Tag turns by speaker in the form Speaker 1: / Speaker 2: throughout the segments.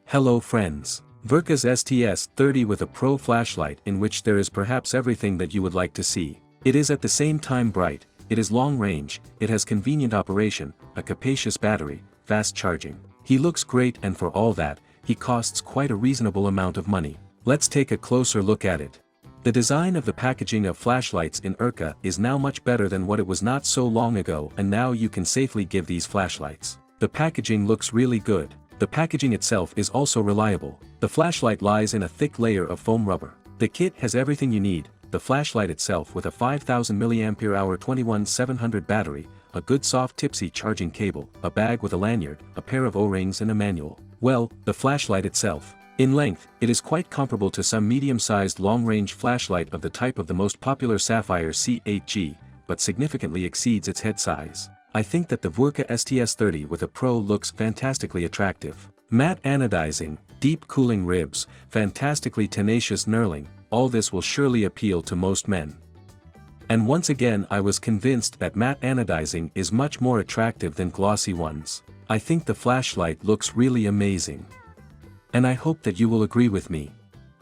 Speaker 1: Hello friends. Wurkkos STS30 with a Pro flashlight in which there is perhaps everything that you would like to see. It is at the same time bright, it is long range, it has convenient operation, a capacious battery, fast charging. He looks great, and for all that, he costs quite a reasonable amount of money. Let's take a closer look at it. The design of the packaging of flashlights in Wurkkos is now much better than what it was not so long ago, and now you can safely give these flashlights. The packaging looks really good. The packaging itself is also reliable. The flashlight lies in a thick layer of foam rubber. The kit has everything you need: the flashlight itself with a 5000 mAh 21700 battery, a good soft tipsy charging cable, a bag with a lanyard, a pair of O-rings and a manual. Well, the flashlight itself. In length, it is quite comparable to some medium-sized long-range flashlight of the type of the most popular Sapphire C8G, but significantly exceeds its head size. I think that the Wurkkos STS30 with a Pro looks fantastically attractive. Matte anodizing, deep cooling ribs, fantastically tenacious knurling, all this will surely appeal to most men. And once again I was convinced that matte anodizing is much more attractive than glossy ones. I think the flashlight looks really amazing. And I hope that you will agree with me.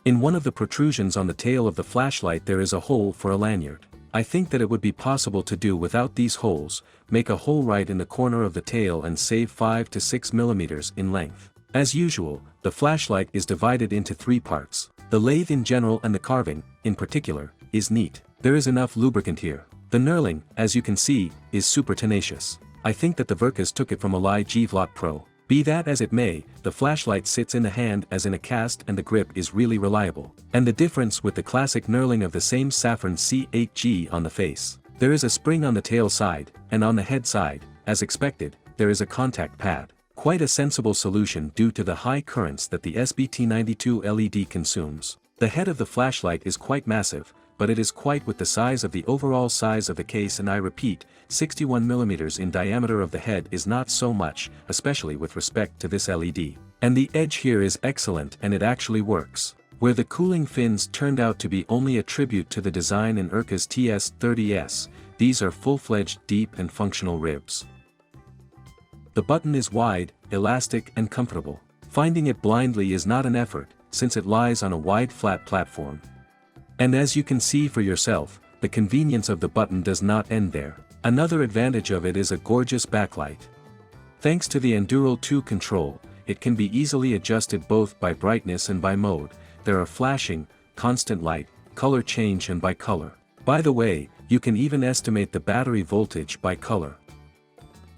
Speaker 1: In one of the protrusions on the tail of the flashlight there is a hole for a lanyard. I think that it would be possible to do without these holes, make a hole right in the corner of the tail and save 5 to 6 millimeters in length. As usual, the flashlight is divided into 3 parts. The lathe in general and the carving, in particular, is neat. There is enough lubricant here. The knurling, as you can see, is super tenacious. I think that the Wurkkos took it from a G-Vlot Pro. Be that as it may, the flashlight sits in the hand as in a cast and the grip is really reliable. And the difference with the classic knurling of the same Saffron C8G on the face. There is a spring on the tail side, and on the head side, as expected, there is a contact pad. Quite a sensible solution due to the high currents that the SBT90.2 LED consumes. The head of the flashlight is quite massive, but it is quite with the size of the overall size of the case, and I repeat, 61 mm in diameter of the head is not so much, especially with respect to this LED. And the edge here is excellent, and it actually works. Where the cooling fins turned out to be only a tribute to the design in Wurkkos TS30S, these are full-fledged deep and functional ribs. The button is wide, elastic and comfortable. Finding it blindly is not an effort, since it lies on a wide flat platform. And as you can see for yourself, the convenience of the button does not end there. Another advantage of it is a gorgeous backlight. Thanks to the Enduro 2 control, it can be easily adjusted both by brightness and by mode. There are flashing, constant light, color change and by color. By the way, you can even estimate the battery voltage by color.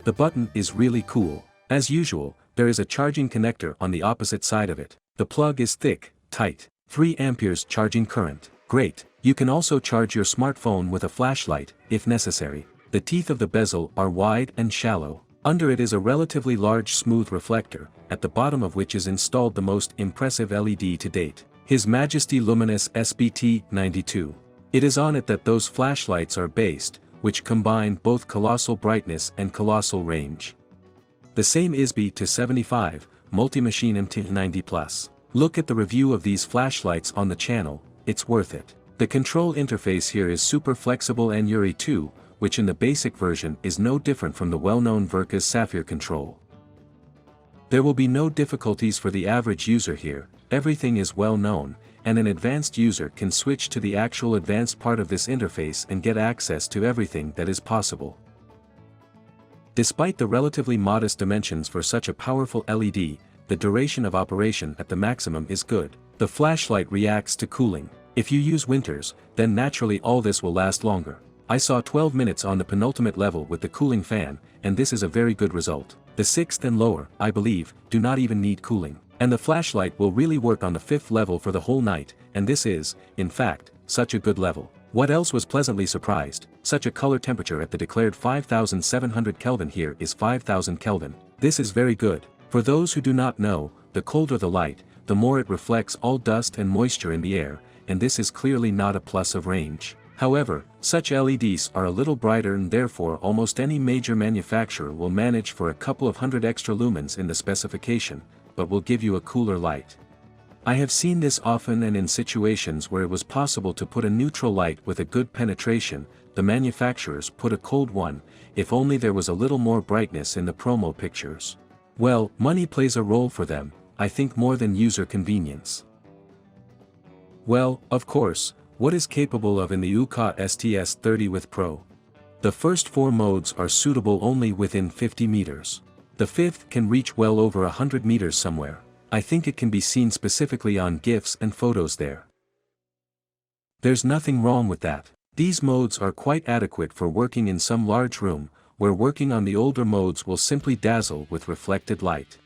Speaker 1: The button is really cool. As usual, there is a charging connector on the opposite side of it. The plug is thick, tight, 3 amperes charging current. Great. You can also charge your smartphone with a flashlight, if necessary. The teeth of the bezel are wide and shallow. Under it is a relatively large smooth reflector, at the bottom of which is installed the most impressive LED to date, His Majesty Luminus SBT90.2. It is on it that those flashlights are based, which combine both colossal brightness and colossal range. The same SBT75, multi-machine MT90+. Look at the review of these flashlights on the channel, it's worth it. The control interface here is super flexible and URI 2, which in the basic version is no different from the well-known Wurkkos Sapphire control. There will be no difficulties for the average user here, everything is well known, and an advanced user can switch to the actual advanced part of this interface and get access to everything that is possible. Despite the relatively modest dimensions for such a powerful LED, the duration of operation at the maximum is good. The flashlight reacts to cooling. If you use winters, then naturally all this will last longer. I saw 12 minutes on the penultimate level with the cooling fan, and this is a very good result. The 6th and lower, I believe, do not even need cooling. And the flashlight will really work on the 5th level for the whole night, and this is, in fact, such a good level. What else was pleasantly surprised, such a color temperature at the declared 5700 Kelvin here is 5000 Kelvin. This is very good. For those who do not know, the colder the light, the more it reflects all dust and moisture in the air, and this is clearly not a plus of range. However, such LEDs are a little brighter, and therefore almost any major manufacturer will manage for a couple of hundred extra lumens in the specification, but will give you a cooler light. I have seen this often, and in situations where it was possible to put a neutral light with a good penetration, the manufacturers put a cold one, if only there was a little more brightness in the promo pictures. Well, money plays a role for them, I think more than user convenience. Well, of course, what is capable of in the Wurkkos TS30S Pro? The first 4 modes are suitable only within 50 meters. The 5th can reach well over 100 meters somewhere. I think it can be seen specifically on GIFs and photos there. There's nothing wrong with that. These modes are quite adequate for working in some large room, where working on the older modes will simply dazzle with reflected light.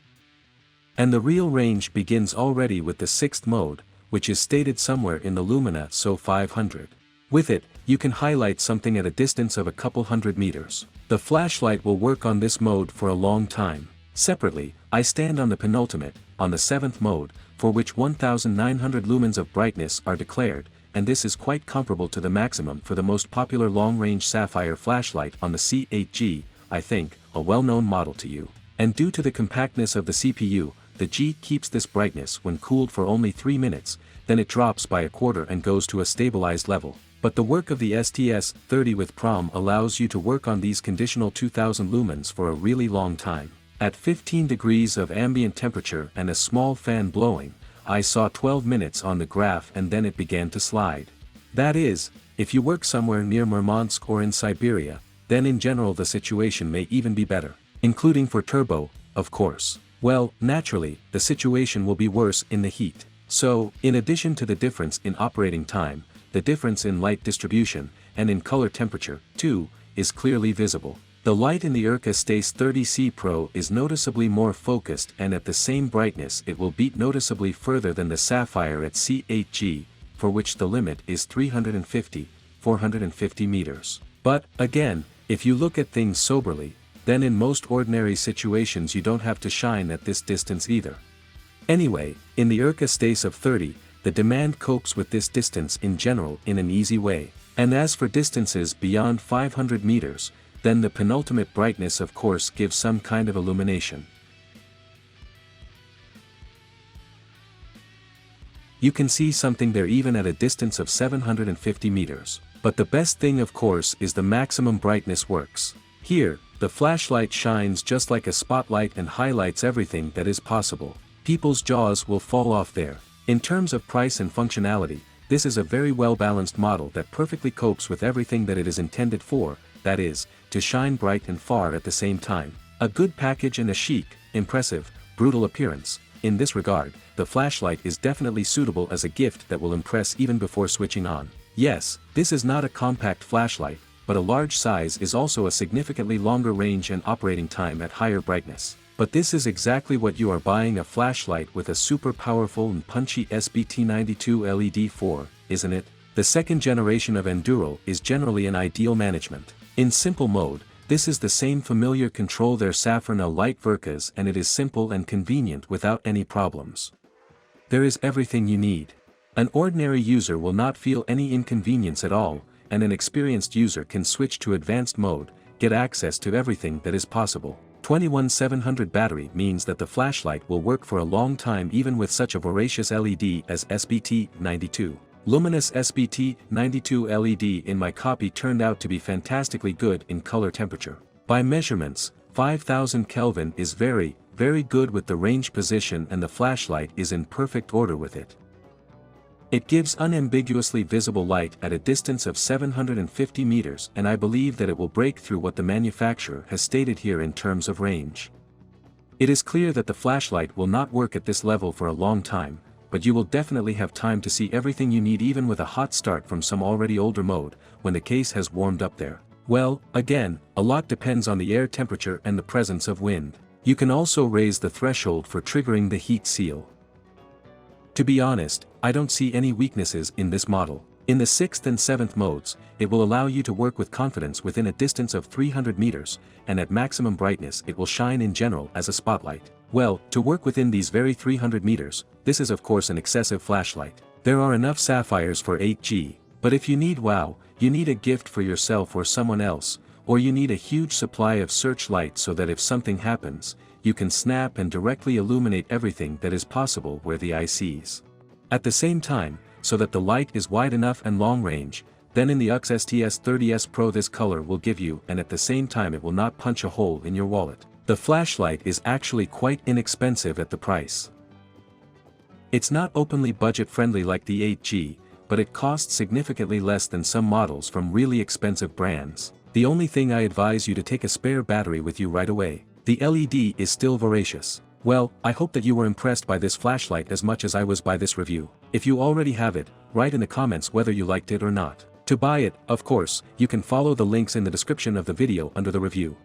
Speaker 1: And the real range begins already with the 6th mode, which is stated somewhere in the Luminus SBT90.2. With it, you can highlight something at a distance of a couple hundred meters. The flashlight will work on this mode for a long time. Separately, I stand on the penultimate, on the 7th mode, for which 1900 lumens of brightness are declared, and this is quite comparable to the maximum for the most popular long-range sapphire flashlight on the C8G, I think, a well-known model to you. And due to the compactness of the CPU, the G keeps this brightness when cooled for only 3 minutes, then it drops by a quarter and goes to a stabilized level. But the work of the STS30 Pro allows you to work on these conditional 2000 lumens for a really long time. At 15 degrees of ambient temperature and a small fan blowing, I saw 12 minutes on the graph and then it began to slide. That is, if you work somewhere near Murmansk or in Siberia, then in general the situation may even be better, including for turbo, of course. Well, naturally, the situation will be worse in the heat. So, in addition to the difference in operating time, the difference in light distribution, and in color temperature, too, is clearly visible. The light in the Wurkkos TS30S Pro is noticeably more focused and at the same brightness it will beat noticeably further than the sapphire at C8G, for which the limit is 350–450 meters. But, again, if you look at things soberly, then in most ordinary situations you don't have to shine at this distance either. Anyway, in the Wurkkos TS30, the demand copes with this distance in general in an easy way. And as for distances beyond 500 meters, then the penultimate brightness of course gives some kind of illumination. You can see something there even at a distance of 750 meters. But the best thing of course is the maximum brightness works. Here, the flashlight shines just like a spotlight and highlights everything that is possible. People's jaws will fall off there. In terms of price and functionality, this is a very well-balanced model that perfectly copes with everything that it is intended for, that is, to shine bright and far at the same time. A good package and a chic, impressive, brutal appearance. In this regard, the flashlight is definitely suitable as a gift that will impress even before switching on. Yes, this is not a compact flashlight, but a large size is also a significantly longer range and operating time at higher brightness. But this is exactly what you are buying a flashlight with a super powerful and punchy SBT90 LED for, isn't it? The second generation of Enduro is generally an ideal management. In simple mode, this is the same familiar control their Safrana light Wurkkos and it is simple and convenient without any problems. There is everything you need. An ordinary user will not feel any inconvenience at all, and an experienced user can switch to advanced mode, get access to everything that is possible. 21700 battery means that the flashlight will work for a long time even with such a voracious LED as SBT90. Luminus SBT90 LED in my copy turned out to be fantastically good in color temperature. By measurements, 5000 Kelvin is very, very good with the range position and the flashlight is in perfect order with it. It gives unambiguously visible light at a distance of 750 meters and I believe that it will break through what the manufacturer has stated here in terms of range. It is clear that the flashlight will not work at this level for a long time, but you will definitely have time to see everything you need even with a hot start from some already older mode, when the case has warmed up there. Well, again, a lot depends on the air temperature and the presence of wind. You can also raise the threshold for triggering the heat seal. To be honest, I don't see any weaknesses in this model. In the 6th and 7th modes, it will allow you to work with confidence within a distance of 300 meters, and at maximum brightness it will shine in general as a spotlight. Well, to work within these very 300 meters, this is of course an excessive flashlight. There are enough sapphires for 8G, but if you need wow, you need a gift for yourself or someone else, or you need a huge supply of searchlight so that if something happens, you can snap and directly illuminate everything that is possible where the eye sees. At the same time, so that the light is wide enough and long range, then in the Wurkkos TS30S Pro this color will give you and at the same time it will not punch a hole in your wallet. The flashlight is actually quite inexpensive at the price. It's not openly budget-friendly like the 8G, but it costs significantly less than some models from really expensive brands. The only thing I advise you to take a spare battery with you right away. The LED is still voracious. Well, I hope that you were impressed by this flashlight as much as I was by this review. If you already have it, write in the comments whether you liked it or not. To buy it, of course, you can follow the links in the description of the video under the review.